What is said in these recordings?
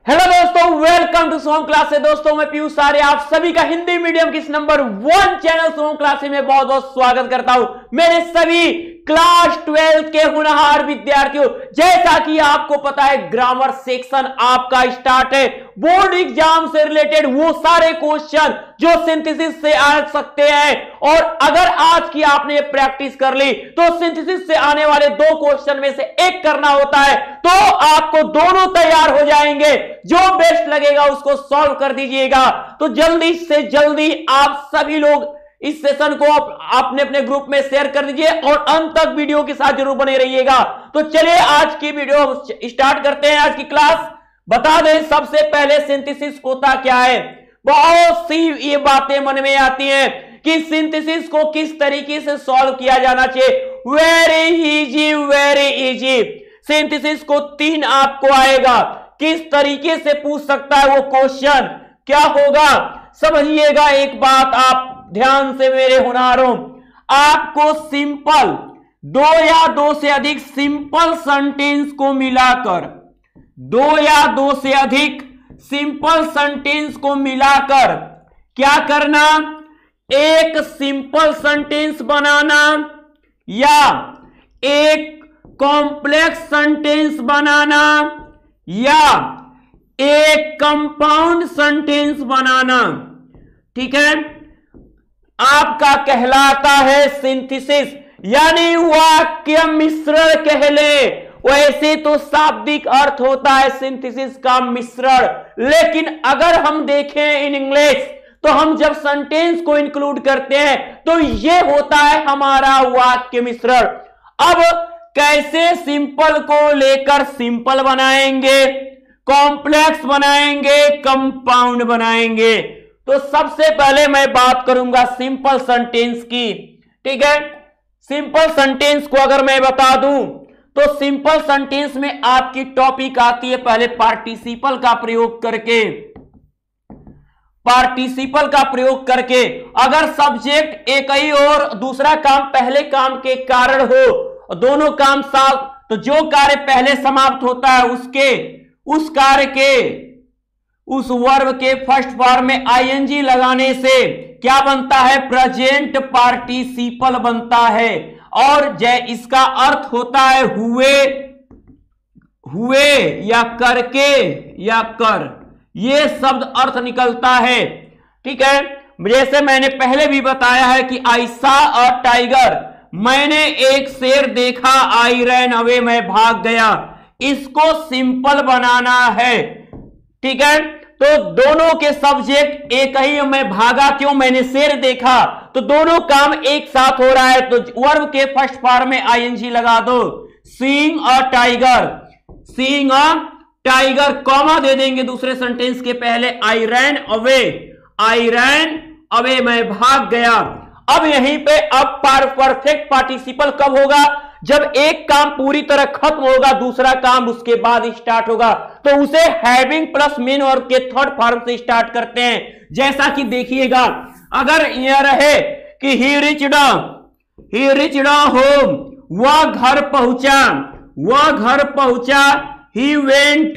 Hello दोस्तों, welcome to Som class से। दोस्तों मैं पीयूष आर्य आप सभी का हिंदी मीडियम की नंबर 1 चैनल सोम क्लास में बहुत बहुत स्वागत करता हूं। मेरे सभी क्लास 12 के होनहार विद्यार्थियों, जैसा कि आपको पता है ग्रामर सेक्शन आपका स्टार्ट है। बोर्ड एग्जाम से रिलेटेड वो सारे क्वेश्चन जो सिंथेसिस से आ सकते हैं, और अगर आज की आपने प्रैक्टिस कर ली तो सिंथेसिस से आने वाले 2 क्वेश्चन में से एक करना होता है, तो आपको दोनों तैयार हो जाएंगे। जो बेस्ट लगेगा उसको सॉल्व कर दीजिएगा। तो जल्दी से जल्दी आप सभी लोग इस सेशन को अपने अपने ग्रुप में शेयर कर दीजिए और अंत तक वीडियो के साथ जरूर बने रहिएगा। तो चलिए आज की वीडियो स्टार्ट करते हैं। आज की क्लास बता दें, सबसे पहले सिंथेसिस होता क्या है। बहुत सी ये बातें मन में आती हैं कि सिंथेसिस को किस तरीके से सॉल्व किया जाना चाहिए। Very easy, very easy. Synthesis को 3 आपको आएगा। किस तरीके से पूछ सकता है वो क्वेश्चन, क्या होगा समझिएगा। एक बात आप ध्यान से मेरे होनहारों, आपको सिंपल 2 या 2 से अधिक सिंपल सेंटेंस को मिलाकर 2 या 2 से अधिक सिंपल सेंटेंस को मिलाकर क्या करना, एक सिंपल सेंटेंस बनाना या एक कॉम्प्लेक्स सेंटेंस बनाना या एक कंपाउंड सेंटेंस बनाना। ठीक है, आपका कहलाता है सिंथेसिस, यानी वाक्य मिश्रण कह ले। वैसे तो शाब्दिक अर्थ होता है सिंथेसिस का मिश्रण, लेकिन अगर हम देखें इन इंग्लिश तो हम जब सेंटेंस को इंक्लूड करते हैं तो यह होता है हमारा वाक्य मिश्रण। अब कैसे सिंपल को लेकर सिंपल बनाएंगे, कॉम्प्लेक्स बनाएंगे, कंपाउंड बनाएंगे। तो सबसे पहले मैं बात करूंगा सिंपल सेंटेंस की। ठीक है, सिंपल सेंटेंस को अगर मैं बता दूं तो सिंपल सेंटेंस में आपकी टॉपिक आती है पहले पार्टिसिपल का प्रयोग करके। पार्टिसिपल का प्रयोग करके अगर सब्जेक्ट एक ही और दूसरा काम पहले काम के कारण हो, दोनों काम साथ, तो जो कार्य पहले समाप्त होता है उस कार्य के उस वर्ब के फर्स्ट फॉर्म में आईएनजी लगाने से क्या बनता है, प्रेजेंट पार्टिसिपल बनता है। और इसका अर्थ होता है हुए या करके या कर, ये शब्द अर्थ निकलता है। ठीक है, जैसे मैंने पहले भी बताया है कि आई सॉ अ टाइगर, मैंने एक शेर देखा, आई रैन अवे, मैं भाग गया। इसको सिंपल बनाना है। ठीक है, तो दोनों के सब्जेक्ट एक ही, मैं भागा क्यों, मैंने शेर देखा, तो दोनों काम एक साथ हो रहा है। तो वर्ब के फर्स्ट फॉर्म में आईएनजी लगा दो, seeing a tiger, seeing a tiger, comma दे देंगे दूसरे सेंटेंस के पहले, आई रैन अवे, आई रैन अवे, मैं भाग गया। अब यहीं पे अब परफेक्ट पार्टिसिपल कब होगा, जब एक काम पूरी तरह खत्म होगा, दूसरा काम उसके बाद स्टार्ट होगा, तो उसे हैविंग प्लस मेन वर्ब के थर्ड फॉर्म से स्टार्ट करते हैं। जैसा कि देखिएगा, अगर यह रहे कि ही रिच्ड होम, वह घर पहुंचा, वह घर पहुंचा, ही वेंट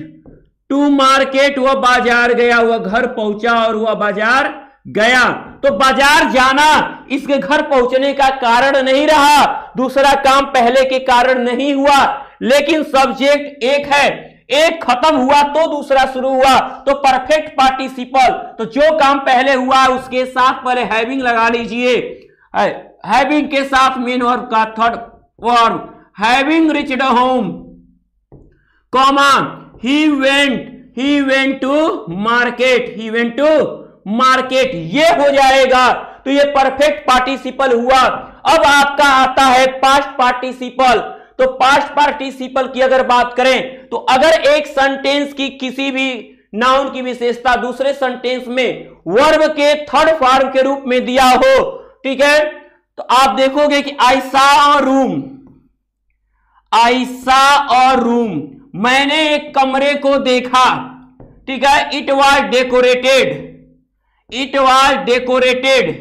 टू मार्केट, वह बाजार गया, वह घर पहुंचा और वह बाजार गया। तो बाजार जाना इसके घर पहुंचने का कारण नहीं रहा, दूसरा काम पहले के कारण नहीं हुआ, लेकिन सब्जेक्ट एक है, एक खत्म हुआ तो दूसरा शुरू हुआ। तो परफेक्ट पार्टिसिपल, तो जो काम पहले हुआ उसके साथ पहले हैविंग लगा लीजिए, हैविंग के साथ मेन वर्ब का third verb, having reached home, comma he went to market, he went to market, ये हो जाएगा। तो ये परफेक्ट पार्टिसिपल हुआ। अब आपका आता है पास्ट पार्टिसिपल। तो पास्ट पार्टिसिपल की अगर बात करें तो अगर एक सेंटेंस की किसी भी नाउन की विशेषता दूसरे सेंटेंस में वर्ब के थर्ड फॉर्म के रूप में दिया हो, ठीक है, तो आप देखोगे कि I saw a room, I saw a room, मैंने एक कमरे को देखा। ठीक है, it was decorated, it was decorated,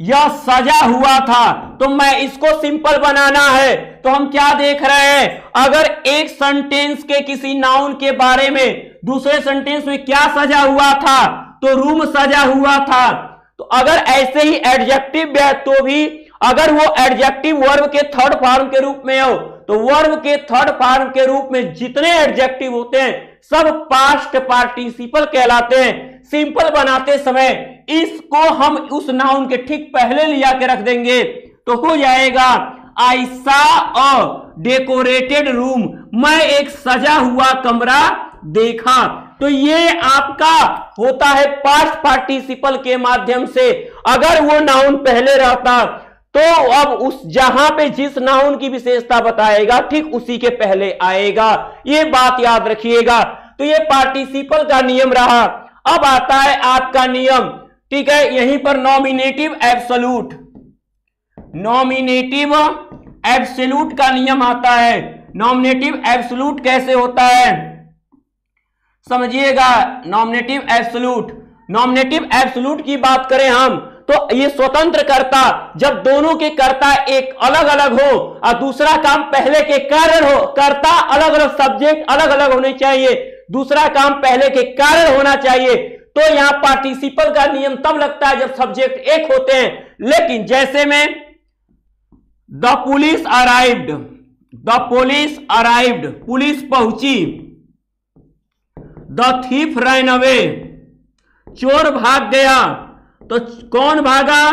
यह सजा हुआ था। तो मैं इसको सिंपल बनाना है तो हम क्या देख रहे हैं, अगर एक सेंटेंस के किसी नाउन के बारे में दूसरे सेंटेंस में क्या सजा हुआ था, तो रूम सजा हुआ था। तो अगर ऐसे ही एडजेक्टिव है तो भी अगर वो एडजेक्टिव वर्ब के थर्ड फॉर्म के रूप में हो तो वर्ब के थर्ड फॉर्म के रूप में जितने एडजेक्टिव होते हैं सब पास्ट पार्टिसिपल कहलाते हैं। सिंपल बनाते समय इसको हम उस नाउन के ठीक पहले लिया के रख देंगे तो हो जाएगा आई सा अ डेकोरेटेड रूम, मैं एक सजा हुआ कमरा देखा। तो ये आपका होता है पास्ट पार्टिसिपल के माध्यम से। अगर वो नाउन पहले रहता तो अब उस जहां पे जिस नाउन की विशेषता बताएगा ठीक उसी के पहले आएगा, ये बात याद रखिएगा। तो ये पार्टिसिपल का नियम रहा। अब आता है आपका नियम, ठीक है, यहीं पर नॉमिनेटिव एब्सोल्यूट, नॉमिनेटिव एब्सोल्यूट का नियम आता है। नॉमिनेटिव एब्सोल्यूट कैसे होता है समझिएगा। नॉमिनेटिव एब्सोल्यूट, नॉमिनेटिव एब्सोल्यूट की बात करें हम तो ये स्वतंत्र कर्ता, जब दोनों के कर्ता एक अलग अलग हो और दूसरा काम पहले के कारण हो, कर्ता अलग अलग, सब्जेक्ट अलग अलग होने चाहिए, दूसरा काम पहले के कारण होना चाहिए, तो यहां पार्टिसिपल का नियम तब लगता है जब सब्जेक्ट एक होते हैं। लेकिन जैसे में the police arrived, the police arrived, police पहुंची, द थीफ रैन अवे, चोर भाग गया, तो कौन भागा,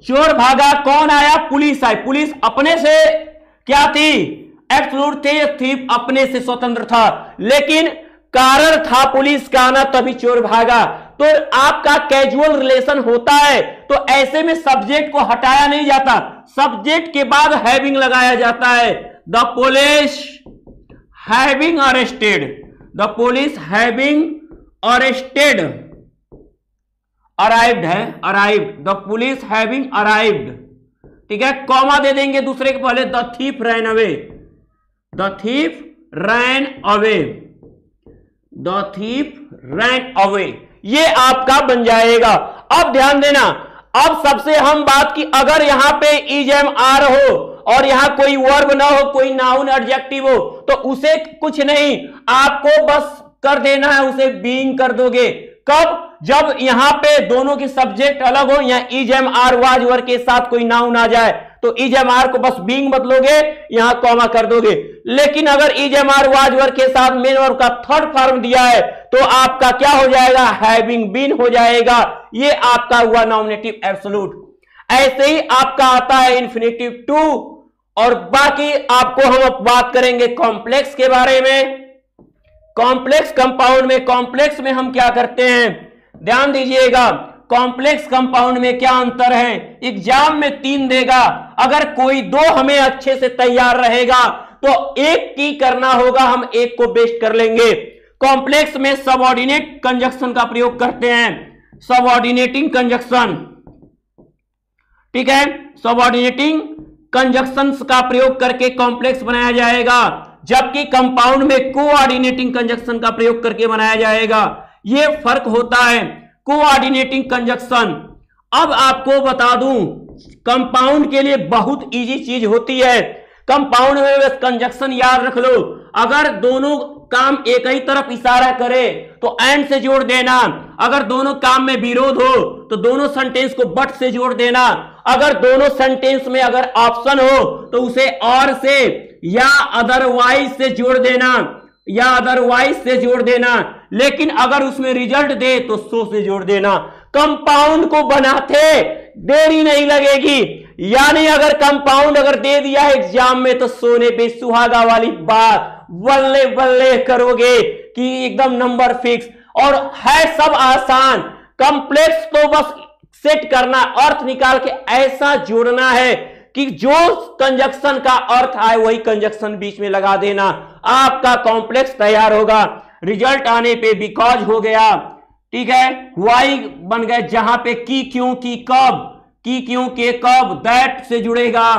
चोर भागा, कौन आया, पुलिस आई। पुलिस अपने से क्या थी, एब्सोल्यूट थे, थीफ अपने से स्वतंत्र था, लेकिन कारण था पुलिस का आना तभी चोर भागा। तो आपका कैजुअल रिलेशन होता है तो ऐसे में सब्जेक्ट को हटाया नहीं जाता, सब्जेक्ट के बाद हैविंग लगाया जाता है। The police having arrested, the police having arrested, arrived है, arrived, the police having arrived, ठीक है, कॉमा दे देंगे दूसरे के पहले, the thief ran away, the thief ran away, the thief ran away, ये आपका बन जाएगा। अब ध्यान देना, अब सबसे हम बात की, अगर यहां पे इज एम आर हो और यहां कोई वर्ब ना हो, कोई नाउन एडजेक्टिव हो, तो उसे कुछ नहीं, आपको बस कर देना है, उसे बीइंग कर दोगे। कब, जब यहां पे दोनों की सब्जेक्ट अलग हो, या is am are was were के साथ कोई नाउन आ जाए तो इज एम आर को बस बीइंग बदलोगे, यहां कॉमा कर दोगे। लेकिन अगर is am are was were के साथ मेन वर्ब का थर्ड फॉर्म दिया है तो आपका क्या हो जाएगा, हैविंग बीन हो जाएगा। ये आपका हुआ नॉमिनेटिव एब्सोल्यूट। ऐसे ही आपका आता है इन्फिनेटिव टू, और बाकी आपको हम अब बात करेंगे कॉम्प्लेक्स के बारे में। कॉम्प्लेक्स कंपाउंड में, कॉम्प्लेक्स में हम क्या करते हैं, ध्यान दीजिएगा, कॉम्प्लेक्स कंपाउंड में क्या अंतर है, एग्जाम में 3 देगा, अगर कोई 2 हमें अच्छे से तैयार रहेगा तो एक की करना होगा, हम एक को बेस्ट कर लेंगे। कॉम्प्लेक्स में सबऑर्डिनेट कंजक्शन का प्रयोग करते हैं, सबऑर्डिनेटिंग कंजक्शन, ठीक है, सबऑर्डिनेटिंग कंजक्शन का प्रयोग करके कॉम्प्लेक्स बनाया जाएगा, जबकि कंपाउंड में कोऑर्डिनेटिंग कंजक्शन का प्रयोग करके बनाया जाएगा। यह फर्क होता है, कोऑर्डिनेटिंग कंजक्शन। अब आपको बता दूं, कंपाउंड के लिए बहुत इजी चीज होती है, कंपाउंड में बस कंजक्शन याद रख लो, अगर दोनों काम एक ही तरफ इशारा करे तो एंड से जोड़ देना, अगर दोनों काम में विरोध हो तो दोनों सेंटेंस को बट से जोड़ देना, अगर दोनों सेंटेंस में अगर ऑप्शन हो तो उसे और से या अदरवाइज से जोड़ देना, या अदरवाइज से जोड़ देना, लेकिन अगर उसमें रिजल्ट दे तो सो से जोड़ देना। कंपाउंड को बनाते देरी नहीं लगेगी, यानी अगर कंपाउंड अगर दे दिया है एग्जाम में तो सोने पे सुहागा वाली बात, बल्ले बल्ले करोगे कि एकदम नंबर फिक्स। और है सब आसान, कॉम्प्लेक्स तो बस सेट करना, अर्थ निकाल के ऐसा जोड़ना है कि जो कंजक्शन का अर्थ आए वही कंजक्शन बीच में लगा देना, आपका कॉम्प्लेक्स तैयार होगा। रिजल्ट आने पे बिकॉज हो गया, ठीक है, वाई बन गए, जहां पे की क्यों की कब, की क्यों के कब, दैट से जुड़ेगा,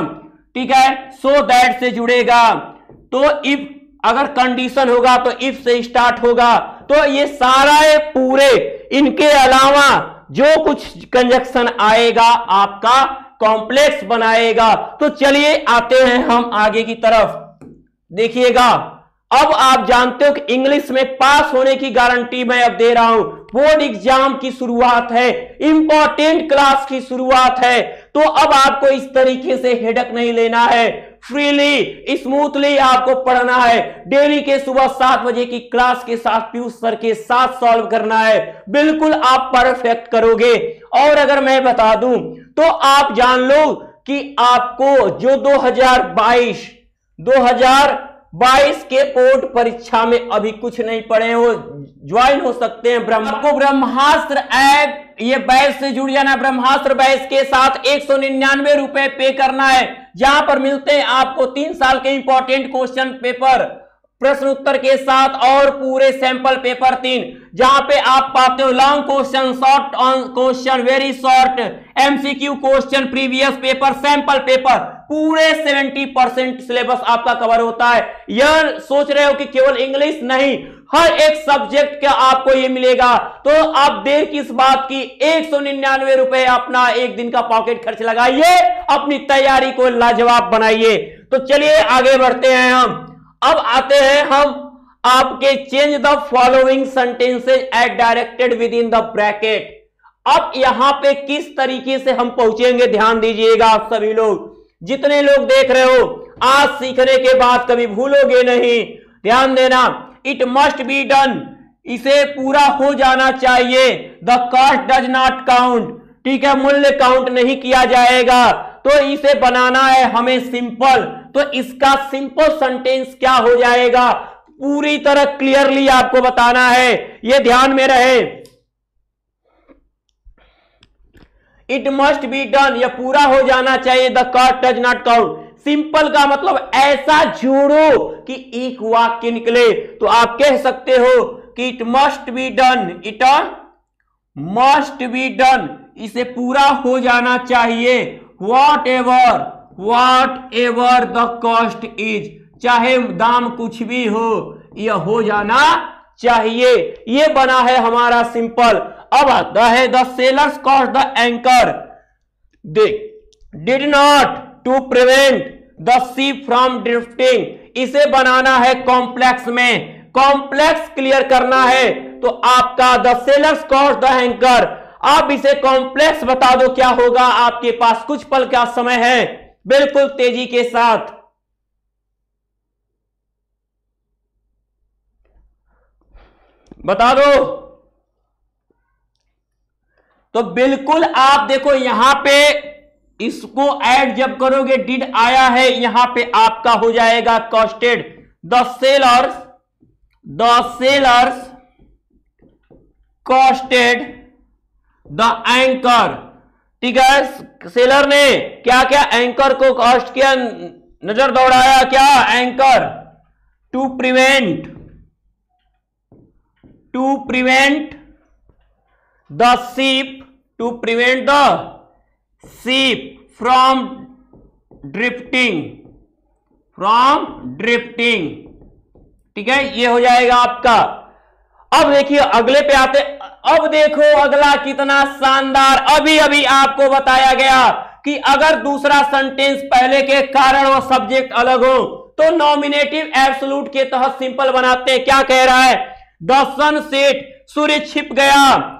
ठीक है, सो दैट से जुड़ेगा। तो इफ अगर कंडीशन होगा तो इफ से स्टार्ट होगा। तो ये सारा पूरे, इनके अलावा जो कुछ कंजक्शन आएगा आपका कॉम्प्लेक्स बनाएगा। तो चलिए आते हैं हम आगे की तरफ। देखिएगा, अब आप जानते हो कि इंग्लिश में पास होने की गारंटी मैं अब दे रहा हूं। बोर्ड एग्जाम की शुरुआत है, इंपॉर्टेंट क्लास की शुरुआत है, तो अब आपको इस तरीके से हेडक नहीं लेना है। फ्रीली स्मूथली आपको पढ़ना है। डेली के सुबह 7 बजे की क्लास के साथ पीयूष सर के साथ सॉल्व करना है। बिल्कुल आप परफेक्ट करोगे। और अगर मैं बता दूं तो आप जान लो कि आपको जो 2022 के बोर्ड परीक्षा में अभी कुछ नहीं पढ़े हो, ज्वाइन हो सकते हैं। आपको ब्रह्मास्त्र ऐप ये बैच से जुड़ जाना। ब्रह्मास्त्र बैच के साथ 199 रुपए पे करना है, जहां पर मिलते हैं आपको 3 साल के इंपॉर्टेंट क्वेश्चन पेपर प्रश्न उत्तर के साथ और पूरे सैंपल पेपर 3, जहां पे आप पाते हो long question, short question, very short, MCQ question, previous paper, sample paper, पूरे 70% सिलेबस आपका कवर होता है। यह सोच रहे हो कि केवल इंग्लिश नहीं, हर एक सब्जेक्ट का आपको ये मिलेगा, तो आप देर किस बात की, 199 रुपए अपना एक दिन का पॉकेट खर्च लगाइए, अपनी तैयारी को लाजवाब बनाइए। तो चलिए आगे बढ़ते हैं हम। अब आते हैं हम आपके change the following sentences at directed within the bracket. अब यहां पे किस तरीके से हम पहुंचेंगे, ध्यान दीजिएगा आप सभी लोग, जितने लोग देख रहे हो, आज सीखने के बाद कभी भूलोगे नहीं। ध्यान देना, इट मस्ट बी डन, इसे पूरा हो जाना चाहिए। The cost does not count, ठीक है, मूल्य काउंट नहीं किया जाएगा। तो इसे बनाना है हमें सिंपल, तो इसका सिंपल सेंटेंस क्या हो जाएगा, पूरी तरह क्लियरली आपको बताना है, यह ध्यान में रहे। इट मस्ट बी डन, यह पूरा हो जाना चाहिए। The cost does not count, simple का मतलब ऐसा जोड़ो कि एक वाक्य निकले। तो आप कह सकते हो कि it must be done, it must be done, इसे पूरा हो जाना चाहिए। What ever the cost is, चाहे दाम कुछ भी हो, यह हो जाना चाहिए। यह बना है हमारा सिंपल। अब आता है the sailors cast the anchor, they did not to prevent the ship from drifting, इसे बनाना है कॉम्प्लेक्स में, कॉम्प्लेक्स क्लियर करना है। तो आपका the sailors cast the anchor, आप इसे कॉम्प्लेक्स बता दो क्या होगा। आपके पास कुछ पल का समय है, बिल्कुल तेजी के साथ। बता दो। तो बिल्कुल आप देखो यहां पे इसको ऐड जब करोगे, डिड आया है, यहां पे आपका हो जाएगा costed. The sellers costed the anchor, ठीक है, सेलर ने क्या क्या एंकर को कॉस्ट किया, नजर दौड़ाया क्या, anchor, to prevent the ship from drifting, ठीक है, ये हो जाएगा आपका। अब देखिए अगले पे आते, अब देखो अगला कितना शानदार, अभी अभी आपको बताया गया कि अगर दूसरा सेंटेंस पहले के कारण और सब्जेक्ट अलग हो तो नॉमिनेटिव एब्सोल्यूट के तहत सिंपल बनाते हैं। क्या कह रहा है, द सन सेट, सूर्य छिप गया,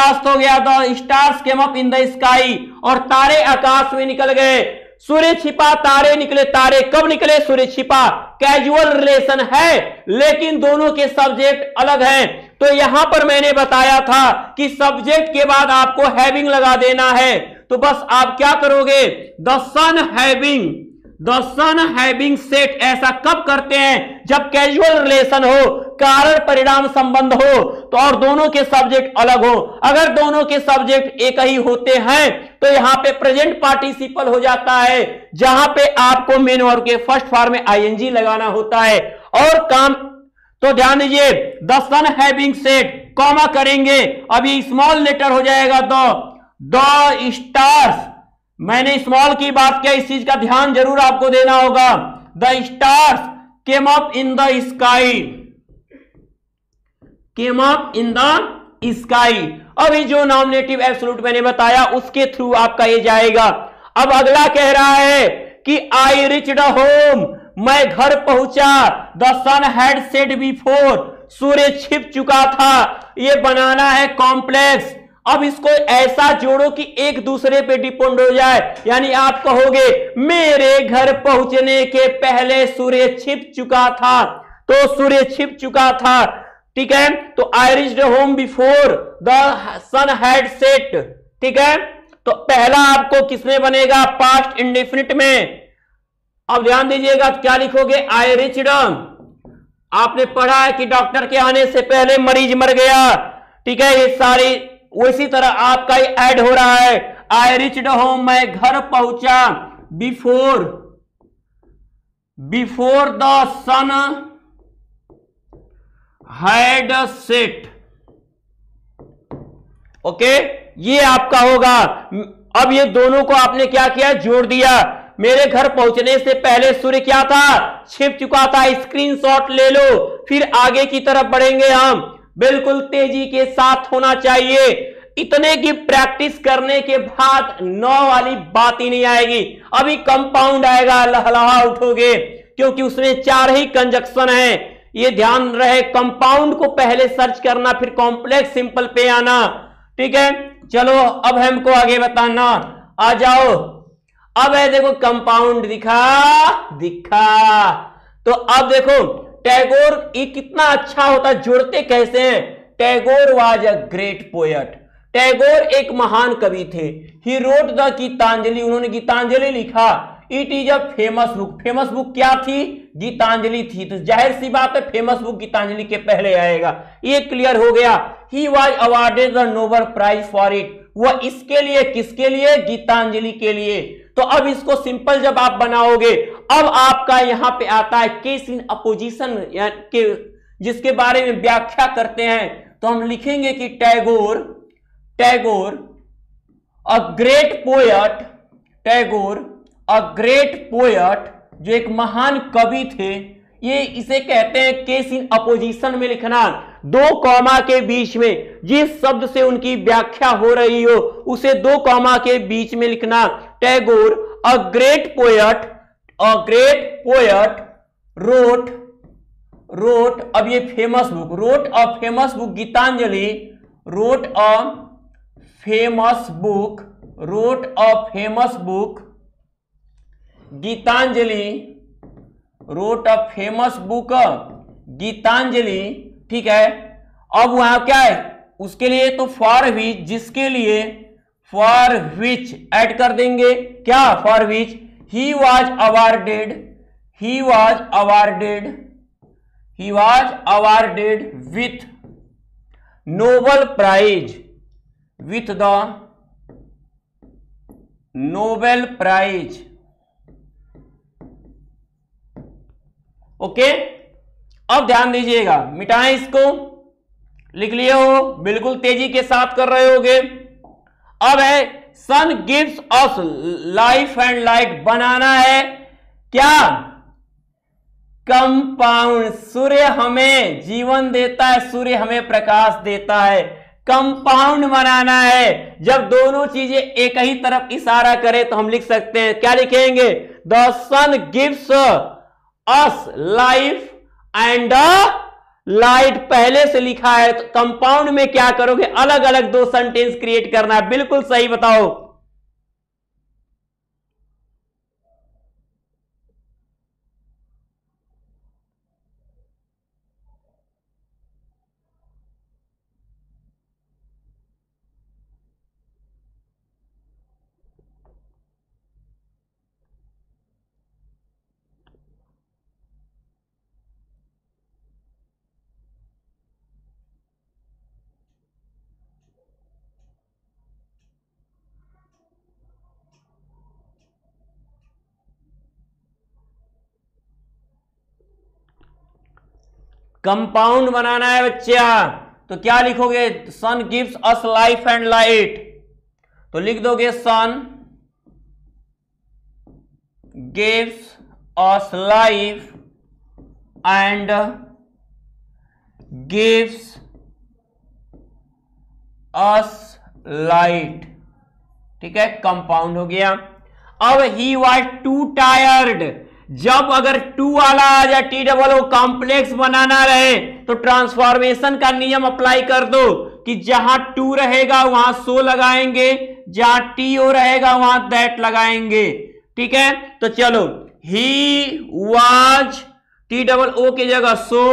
अस्त हो गया। The stars came up in the sky, और तारे आकाश में निकल गए। सूर्य छिपा, तारे निकले। तारे कब निकले, सूर्य छिपा। कैजुअल रिलेशन है, लेकिन दोनों के सब्जेक्ट अलग हैं। तो यहां पर मैंने बताया था कि सब्जेक्ट के बाद आपको हैविंग लगा देना है। तो बस आप क्या करोगे, द सन हैविंग सेट, ऐसा कब करते हैं, जब कैजुअल रिलेशन हो, कारण परिणाम संबंध हो, तो और दोनों के सब्जेक्ट अलग हो। अगर दोनों के सब्जेक्ट एक ही होते हैं तो यहां पे प्रेजेंट पार्टिसिपल हो जाता है, जहां पे आपको मेन वर्ब के फर्स्ट फॉर्म में आईएनजी लगाना होता है। और काम तो ध्यान दीजिए, the sun having set, comma करेंगे, अभी स्मॉल लेटर हो जाएगा द स्टार्स, मैंने स्मॉल की बात किया, इस चीज का ध्यान जरूर आपको देना होगा। The stars came up in the sky. अभी जो नॉमिनेटिव एब्सोल्यूट मैंने बताया उसके थ्रू आपका ये जाएगा। अब अगला कह रहा है कि आई रिच्ड होम, मैं घर पहुंचा। The sun had set before, सूर्य छिप चुका था। ये बनाना है कॉम्प्लेक्स। अब इसको ऐसा जोड़ो कि एक दूसरे पे डिपेंड हो जाए, यानी आप कहोगे मेरे घर पहुंचने के पहले सूर्य छिप चुका था, तो सूर्य छिप चुका था, ठीक है। तो I reached home before the sun had set, ठीक है। तो पहला आपको किसमें बनेगा, पास्ट इंडेफिनिट में। अब ध्यान दीजिएगा क्या लिखोगे, आई रिच्ड। आपने पढ़ा है कि डॉक्टर के आने से पहले मरीज मर गया, ठीक है। ये सारी उसी तरह आपका ही ऐड हो रहा है। आई रिच्ड होम, मैं घर पहुंचा। Before the sun had set, okay, ये आपका होगा। अब ये दोनों को आपने क्या किया, जोड़ दिया। मेरे घर पहुंचने से पहले सूर्य क्या था, छिप चुका था। स्क्रीनशॉट ले लो, फिर आगे की तरफ बढ़ेंगे हम। बिल्कुल तेजी के साथ होना चाहिए। इतने की प्रैक्टिस करने के बाद 9 वाली बात ही नहीं आएगी। अभी कंपाउंड आएगा, लहलहा उठोगे, क्योंकि उसमें 4 ही कंजक्शन है। ये ध्यान रहे, कंपाउंड को पहले सर्च करना, फिर कॉम्प्लेक्स सिंपल पे आना, ठीक है। चलो अब हमको आगे बताना, आ जाओ। अब है देखो कंपाउंड दिखा। तो अब देखो टैगोर ये कितना अच्छा होता, जुड़ते कैसे हैं। Tagore was a great poet, Tagore एक महान कवि थे। ही रोट द गीतांजलि, उन्होंने गीतांजलि लिखा। It is a famous book, famous book क्या थी, गीतांजलि थी। तो जाहिर सी बात है फेमस बुक गीतांजलि के पहले आएगा, ये क्लियर हो गया। He was awarded the Nobel prize for it, वह इसके लिए, किसके लिए, गीतांजलि के लिए। तो अब इसको सिंपल जब आप बनाओगे, अब आपका यहां पे आता है केस इन अपोजिशन के, जिसके बारे में व्याख्या करते हैं। तो हम लिखेंगे कि Tagore a great poet, Tagore a great poet, जो एक महान कवि थे। ये इसे कहते हैं केस इन अपोजिशन में लिखना, 2 कॉमा के बीच में जिस शब्द से उनकी व्याख्या हो रही हो उसे 2 कॉमा के बीच में लिखना। Tagore a great poet wrote, अब ये famous book, wrote a famous book Gitanjali, wrote a famous book Gitanjali, wrote a famous book Gitanjali, ठीक है। अब वहां क्या है, उसके लिए तो फॉर विच, जिसके लिए, फॉर विच ऐड कर देंगे, क्या, for which he was awarded with Nobel prize, with the Nobel prize, okay. अब ध्यान दीजिएगा, मिटाएं इसको, लिख लिए हो, बिल्कुल तेजी के साथ कर रहे होगे। अब है sun gives us life and light, बनाना है क्या, कंपाउंड। सूर्य हमें जीवन देता है, सूर्य हमें प्रकाश देता है। कंपाउंड बनाना है। जब दोनों चीजें एक ही तरफ इशारा करें तो हम लिख सकते हैं, क्या लिखेंगे, the sun gives us life and light पहले से लिखा है, तो कंपाउंड में क्या करोगे, अलग अलग 2 सेंटेंस क्रिएट करना है। बिल्कुल सही बताओ। कंपाउंड बनाना है बच्चा, तो क्या लिखोगे, sun gives us life and light, तो लिख दोगे sun gives us life and gives slight, ठीक है, कंपाउंड हो गया। अब ही वाज टू टायर्ड, जब अगर टू वाला आ जाए टी डबल ओ कॉम्प्लेक्स बनाना रहे तो ट्रांसफॉर्मेशन का नियम अप्लाई कर दो कि जहां टू रहेगा वहां सो लगाएंगे, जहां टी ओ रहेगा वहां दैट लगाएंगे, ठीक है। तो चलो, he was T double O की जगह सो,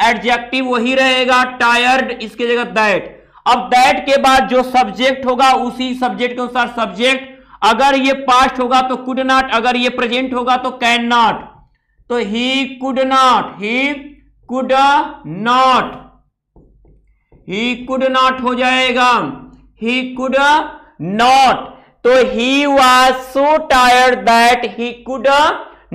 एडजेक्टिव वही रहेगा टायर्ड, इसकी जगह दैट। अब दैट के बाद जो सब्जेक्ट होगा उसी सब्जेक्ट के अनुसार सब्जेक्ट, अगर ये पास्ट होगा तो कुड नॉट, अगर ये प्रेजेंट होगा तो कैन नॉट। तो he could not, he could not, he could not हो जाएगा, ही कुड नॉट। तो he was so tired that he could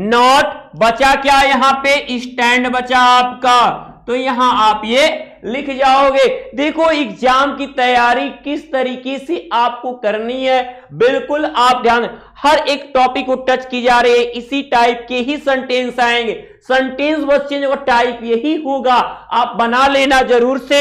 not. बचा क्या यहां पे, स्टैंड बचा आपका, तो यहां आप ये लिख जाओगे। देखो एग्जाम की तैयारी किस तरीके से आपको करनी है, बिल्कुल आप ध्यान, हर एक टॉपिक को टच की जा रही है, इसी टाइप के ही सेंटेंस आएंगे, सेंटेंस बस चेंज और टाइप यही होगा, आप बना लेना जरूर से।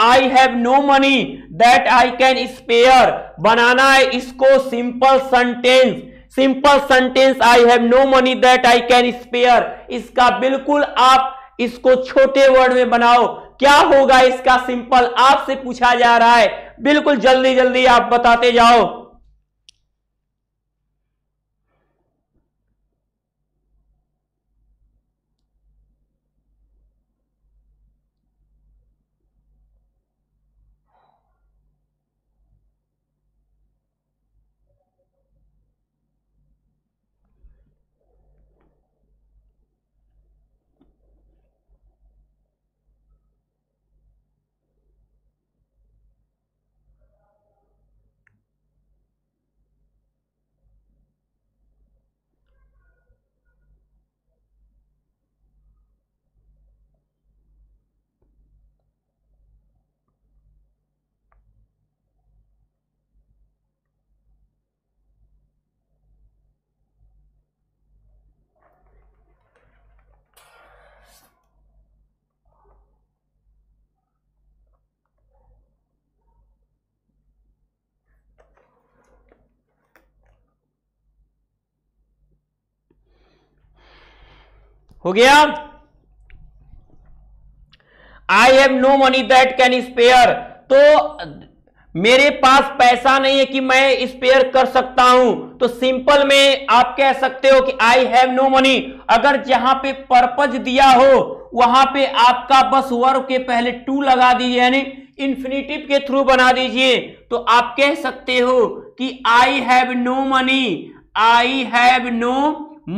I have no money that I can spare, बनाना है इसको simple sentence, simple sentence, I have no money that I can spare, इसका बिल्कुल आप इसको छोटे वर्ड में बनाओ। क्या होगा इसका सिंपल, आपसे पूछा जा रहा है, बिल्कुल जल्दी जल्दी आप बताते जाओ। हो गया, I have no money that can spare, तो मेरे पास पैसा नहीं है कि मैं स्पेयर कर सकता हूं, तो सिंपल में आप कह सकते हो कि आई हैव नो मनी। अगर जहां पे पर्पज दिया हो वहां पे आपका बस वर्ब के पहले टू लगा दीजिए, यानी इंफिनिटिव के थ्रू बना दीजिए, तो आप कह सकते हो कि I have no money, I have no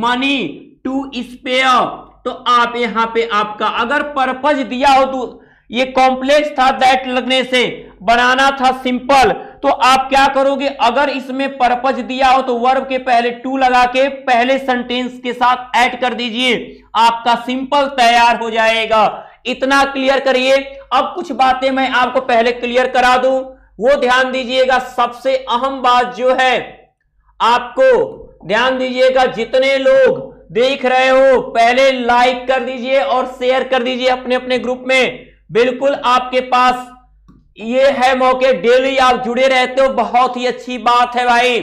money to spare. तो आप यहां पे आपका अगर पर्पज दिया हो तो ये कॉम्प्लेक्स था, दैट लगने से बनाना था सिंपल, तो आप क्या करोगे, अगर इसमें पर्पज दिया हो तो वर्ब के पहले टू लगा के पहले सेंटेंस के साथ ऐड कर दीजिए, आपका सिंपल तैयार हो जाएगा। इतना क्लियर करिए। अब कुछ बातें मैं आपको पहले क्लियर करा दूं, वो ध्यान दीजिएगा। सबसे अहम बात जो है, आपको ध्यान दीजिएगा, जितने लोग देख रहे हो पहले लाइक कर दीजिए और शेयर कर दीजिए अपने अपने ग्रुप में। बिल्कुल आपके पास ये है मौके, डेली आप जुड़े रहते हो, बहुत ही अच्छी बात है भाई,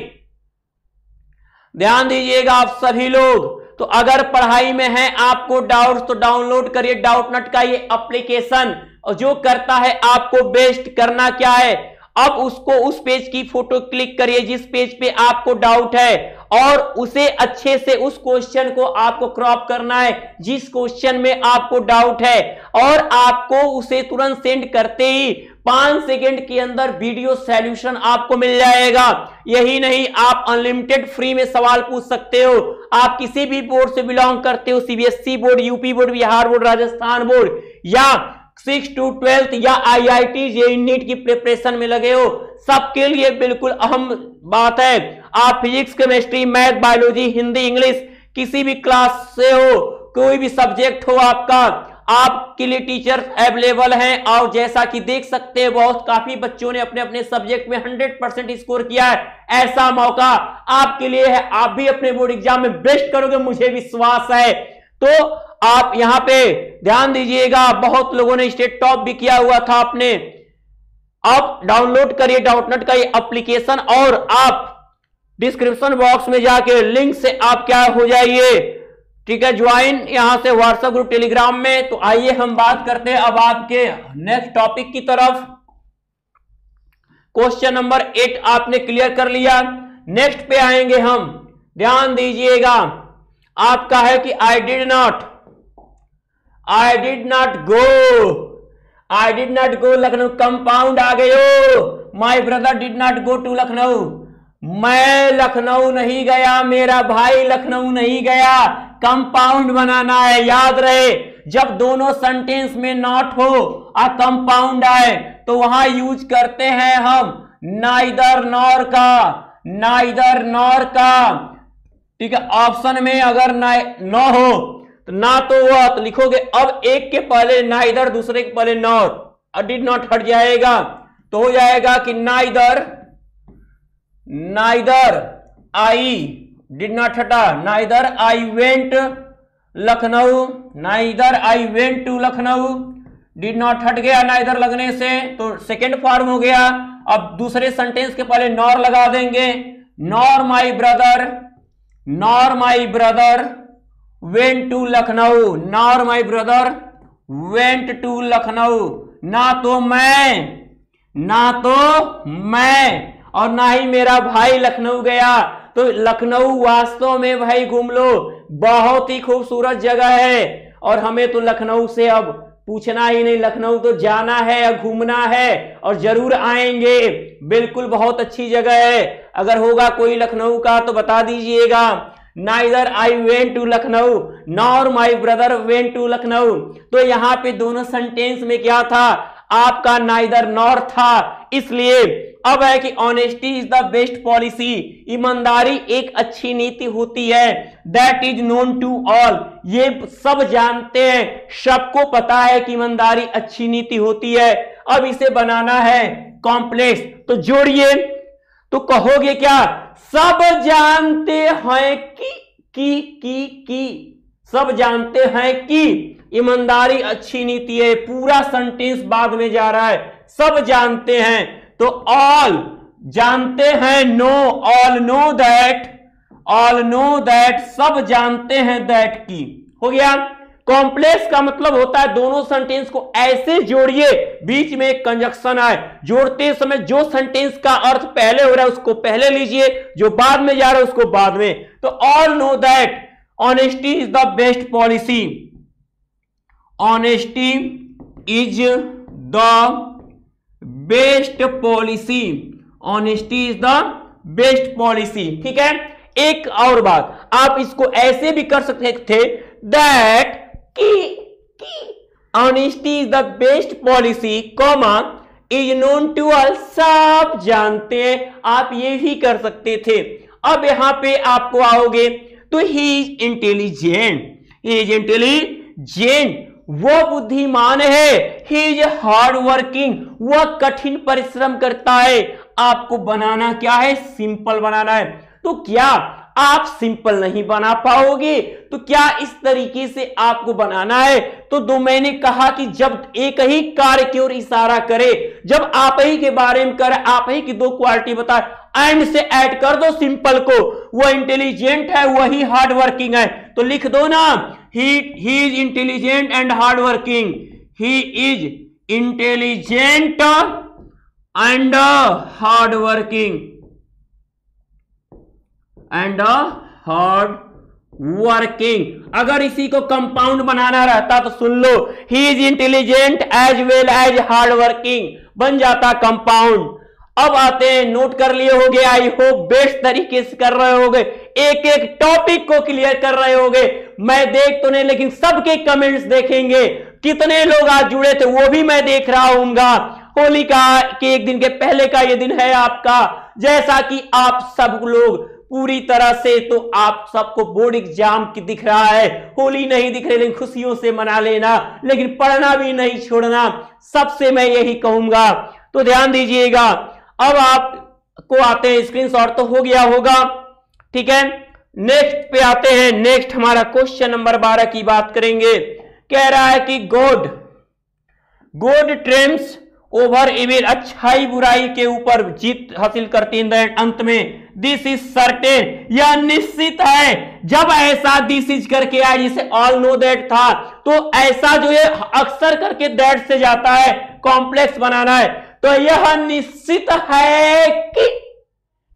ध्यान दीजिएगा आप सभी लोग। तो अगर पढ़ाई में है आपको डाउट्स तो डाउनलोड करिए डाउटनट का ये एप्लीकेशन, और जो करता है आपको बेस्ट करना क्या है, अब उसको उस पेज की फोटो क्लिक करिए जिस पेज पे आपको डाउट है, और उसे अच्छे से उस क्वेश्चन को आपको क्रॉप करना है जिस क्वेश्चन में आपको डाउट है, और आपको उसे तुरंत सेंड करते ही 5 सेकंड के अंदर वीडियो सॉल्यूशन आपको मिल जाएगा। यही नहीं, आप अनलिमिटेड फ्री में सवाल पूछ सकते हो। आप किसी भी बोर्ड से बिलोंग करते हो, CBSE board, UP board, Bihar board, Rajasthan board, या 6 to 12 या IIT जेईई नीट की प्रिपरेशन में लगे हो, सबके लिए बिल्कुल अहम बात है। आप physics, chemistry, math, biology, Hindi, English किसी भी क्लास से हो, कोई भी सब्जेक्ट हो आपका, आपके लिए टीचर अवेलेबल हैं। और जैसा कि देख सकते हैं बहुत काफी बच्चों ने अपने अपने सब्जेक्ट में 100% स्कोर किया है। ऐसा मौका आपके लिए है, आप भी अपने बोर्ड एग्जाम में बेस्ट करोगे, मुझे विश्वास है। तो आप यहां पे ध्यान दीजिएगा, बहुत लोगों ने स्टेट टॉप भी किया हुआ था आपने। अब डाउनलोड करिए डाउटनेट का ये एप्लीकेशन और आप डिस्क्रिप्शन बॉक्स में जाके लिंक से आप क्या हो जाइए, ठीक है, ज्वाइन यहां से व्हाट्सएप ग्रुप टेलीग्राम में। तो आइए हम बात करते हैं अब आपके नेक्स्ट टॉपिक की तरफ। क्वेश्चन नंबर 8 आपने क्लियर कर लिया। नेक्स्ट पे आएंगे हम, ध्यान दीजिएगा। आपका है कि I did not go Lucknow, compound आ गए हो। My brother did not go to Lucknow, मैं लखनऊ नहीं गया, मेरा भाई लखनऊ नहीं गया। कंपाउंड बनाना है, याद रहे जब दोनों सेंटेंस में नॉट हो और कंपाउंड आए तो वहां यूज करते हैं हम नाइदर नॉर का, ठीक है। ऑप्शन में अगर न हो तो ना तो वह तो लिखोगे, अब एक के पहले नाइदर, दूसरे के पहले नॉट, डिड नॉट हट जाएगा तो हो जाएगा कि नाइदर आई डिड नॉट हटा, neither I went to Lucknow, did not हट गया नाइदर लगने से तो सेकेंड फॉर्म हो गया। अब दूसरे सेंटेंस के पहले नॉर लगा देंगे, nor my brother went to Lucknow, nor my brother went to Lucknow, ना तो मैं और ना ही मेरा भाई लखनऊ गया। तो लखनऊ वास्तव में भाई घूम लो, बहुत ही खूबसूरत जगह है और हमें तो लखनऊ से अब पूछना ही नहीं, लखनऊ तो जाना है या घूमना है और जरूर आएंगे, बिल्कुल बहुत अच्छी जगह है। अगर होगा कोई लखनऊ का तो बता दीजिएगा। Neither I went to Lucknow nor my brother went to Lucknow, तो यहां पे दोनों सेंटेंस में क्या था, आपका नाइदर नॉर था। इसलिए अब है कि honesty is the best policy, ईमानदारी एक अच्छी नीति होती है। That is known to all, ये सब जानते हैं, सबको पता है कि ईमानदारी अच्छी नीति होती है। अब इसे बनाना है कॉम्प्लेक्स, तो जोड़िए तो कहोगे क्या, सब जानते हैं कि सब जानते हैं कि ईमानदारी अच्छी नीति है। पूरा सेंटेंस बाद में जा रहा है, सब जानते हैं तो ऑल जानते हैं, नो ऑल नो दैट सब जानते हैं दैट की, हो गया। कॉम्प्लेक्स का मतलब होता है दोनों सेंटेंस को ऐसे जोड़िए बीच में एक कंजक्शन आए, जोड़ते समय जो सेंटेंस का अर्थ पहले हो रहा है उसको पहले लीजिए, जो बाद में जा रहा है उसको बाद में। तो all know that honesty is the best policy, honesty is the best policy, honesty is the best policy, ठीक है। एक और बात, आप इसको ऐसे भी कर सकते थे, that honesty is the best policy comma is known to all, सब जानते हैं, आप ये भी कर सकते थे। अब यहां पे आपको आओगे तो ही इज इंटेलिजेंट, वो बुद्धिमान है। ही इज हार्ड वर्किंग, वह कठिन परिश्रम करता है। आपको बनाना क्या है, सिंपल बनाना है। तो क्या आप सिंपल नहीं बना पाओगे, तो क्या इस तरीके से आपको बनाना है। तो मैंने कहा कि जब एक ही कार्य की ओर इशारा करे, जब आप ही के बारे में करे, आप ही की दो क्वालिटी बताए, एंड से ऐड कर दो सिंपल को, वो इंटेलिजेंट है वही हार्ड वर्किंग है, तो लिख दो ना, he is intelligent and hard working, he is intelligent and hard working अगर इसी को कंपाउंड बनाना रहता तो सुन लो, he is intelligent as well as hard working, बन जाता कंपाउंड। अब आते हैं, नोट कर लिए होगे, आई होप बेस्ट तरीके से कर रहे होगे, एक एक टॉपिक को क्लियर कर रहे होगे। मैं देख तो नहीं, लेकिन सबके कमेंट्स देखेंगे, कितने लोग आज जुड़े थे वो भी मैं देख रहा हूंगा। होली का के एक दिन के पहले का ये दिन है आपका, जैसा कि आप सब लोग पूरी तरह से, तो आप सबको बोर्ड एग्जाम की दिख रहा है, होली नहीं दिख रही, लेकिन खुशियों से मना लेना, लेकिन पढ़ना भी नहीं छोड़ना, सबसे मैं यही कहूंगा। तो ध्यान दीजिएगा। अब आपको आते हैं, स्क्रीनशॉट तो हो गया होगा, ठीक है। नेक्स्ट पे आते हैं, नेक्स्ट हमारा क्वेश्चन नंबर 12 की बात करेंगे। कह रहा है कि गॉड ट्रेम्स ओवर इविल, अच्छाई बुराई के ऊपर जीत हासिल करती है अंत में। दिस इज सर्टेन, यह निश्चित है। जब ऐसा दिस इज करके आए जिसे ऑल नो दैट था, तो ऐसा जो है अक्सर करके दैट से जाता है, कॉम्प्लेक्स बनाना है, तो यह निश्चित है कि,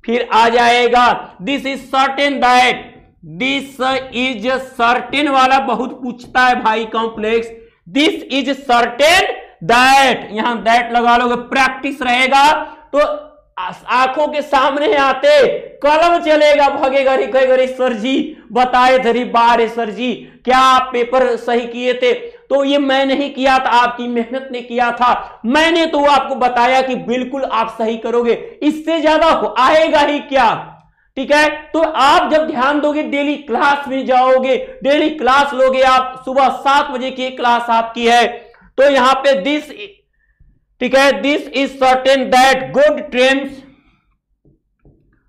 फिर आ जाएगा this is certain that. This is certain वाला बहुत पूछता है भाई complex. This is certain that, यहां दैट लगा लोगे, प्रैक्टिस रहेगा तो आंखों के सामने आते कलम चलेगा, भगेगा रे कहेगा रे सर जी बताए धरी बारे सर जी क्या आप पेपर सही किए थे? तो ये मैं नहीं किया था, आपकी मेहनत ने किया था। मैंने तो आपको बताया कि बिल्कुल आप सही करोगे, इससे ज्यादा आएगा ही क्या। ठीक है, तो आप जब ध्यान दोगे डेली क्लास में जाओगे, डेली क्लास लोगे आप, सुबह 7 बजे की क्लास आपकी है, तो यहां पे दिस, ठीक है, this is certain that good trains,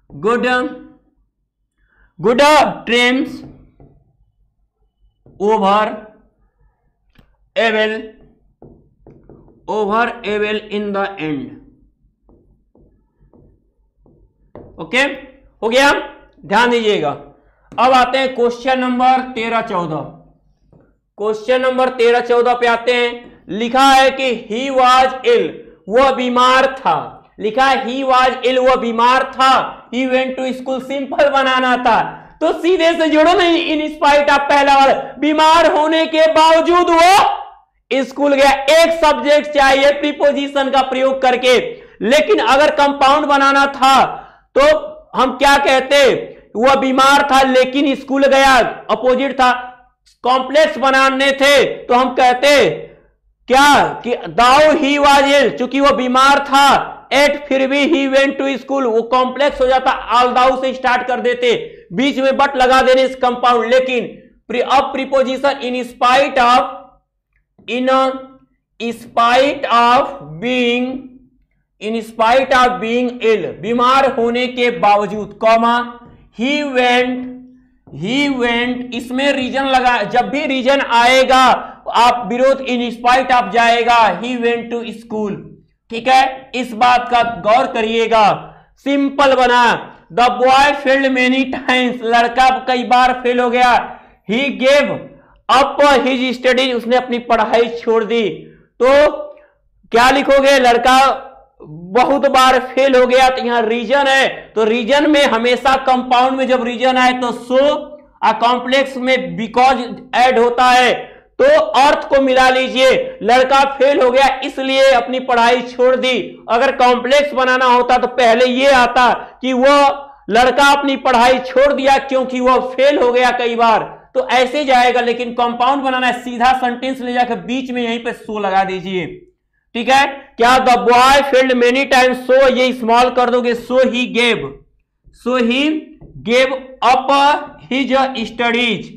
good trains over avail in the end. Okay, हो गया, ध्यान दीजिएगा। अब आते हैं क्वेश्चन नंबर 13-14। क्वेश्चन नंबर 13-14 पे आते हैं। लिखा है कि ही वॉज इल, वह बीमार था। लिखा है ही वॉज इल, वह बीमार था। He went to school, simple बनाना था, तो सीधे से जोड़ो नहीं, इन स्पाइट ऑफ पहला वाला, बीमार होने के बावजूद वो स्कूल गया। एक सब्जेक्ट चाहिए प्रीपोजिशन का प्रयोग करके, लेकिन अगर कंपाउंड बनाना था तो हम क्या कहते, वह बीमार था लेकिन स्कूल गया, अपोजिट था। कॉम्प्लेक्स बनाने थे तो हम कहते क्या कि दाउ ही वाज इल, चूंकि वो बीमार था, एट फिर भी ही वेंट टू स्कूल, वो कॉम्प्लेक्स हो जाता, आल दाउ से स्टार्ट कर देते, बीच में बट लगा देने इस कंपाउंड। लेकिन अब preposition in spite of being ill, बीमार होने के बावजूद, कॉमा ही वेंट, इसमें रीजन लगा, जब भी रीजन आएगा आप विरोध इन स्पाइट ऑफ जाएगा, ही वेंट टू स्कूल। ठीक है, इस बात का गौर करिएगा। सिंपल बना, the boy failed many times, लड़का कई बार फेल हो गया। ही गेव अप हिज स्टडीज, उसने अपनी पढ़ाई छोड़ दी। तो क्या लिखोगे, लड़का बहुत बार फेल हो गया, तो यहां रीजन है, तो रीजन में हमेशा कंपाउंड में जब रीजन आए तो सो, कॉम्प्लेक्स में बिकॉज ऐड होता है, तो अर्थ को मिला लीजिए। लड़का फेल हो गया इसलिए अपनी पढ़ाई छोड़ दी। अगर कॉम्प्लेक्स बनाना होता तो पहले ये आता कि वो लड़का अपनी पढ़ाई छोड़ दिया क्योंकि वो फेल हो गया कई बार, तो ऐसे जाएगा। लेकिन कंपाउंड बनाना है, सीधा सेंटेंस ले जाकर बीच में यहीं पे सो लगा दीजिए। ठीक है, क्या the boy failed many times, so ये स्मॉल कर दोगे, so he gave up his studies.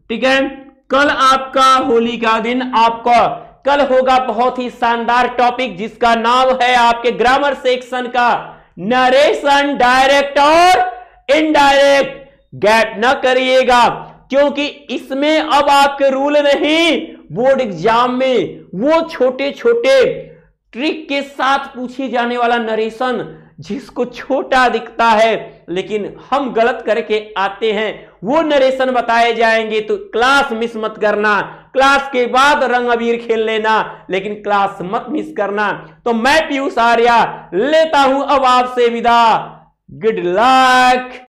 ठीक है, कल आपका होली का दिन, आपका कल होगा बहुत ही शानदार टॉपिक जिसका नाम है आपके ग्रामर सेक्शन का नरेशन, डायरेक्ट और इनडायरेक्ट। गैप न करिएगा क्योंकि इसमें अब आपके रूल नहीं, बोर्ड एग्जाम में वो छोटे छोटे ट्रिक के साथ पूछी जाने वाला नरेशन जिसको छोटा दिखता है लेकिन हम गलत करके आते हैं, वो नरेशन बताए जाएंगे। तो क्लास मिस मत करना, क्लास के बाद रंग अबीर खेल लेना, लेकिन क्लास मत मिस करना। तो मैं पीयूष आर्या लेता हूं अब आपसे विदा। Good luck.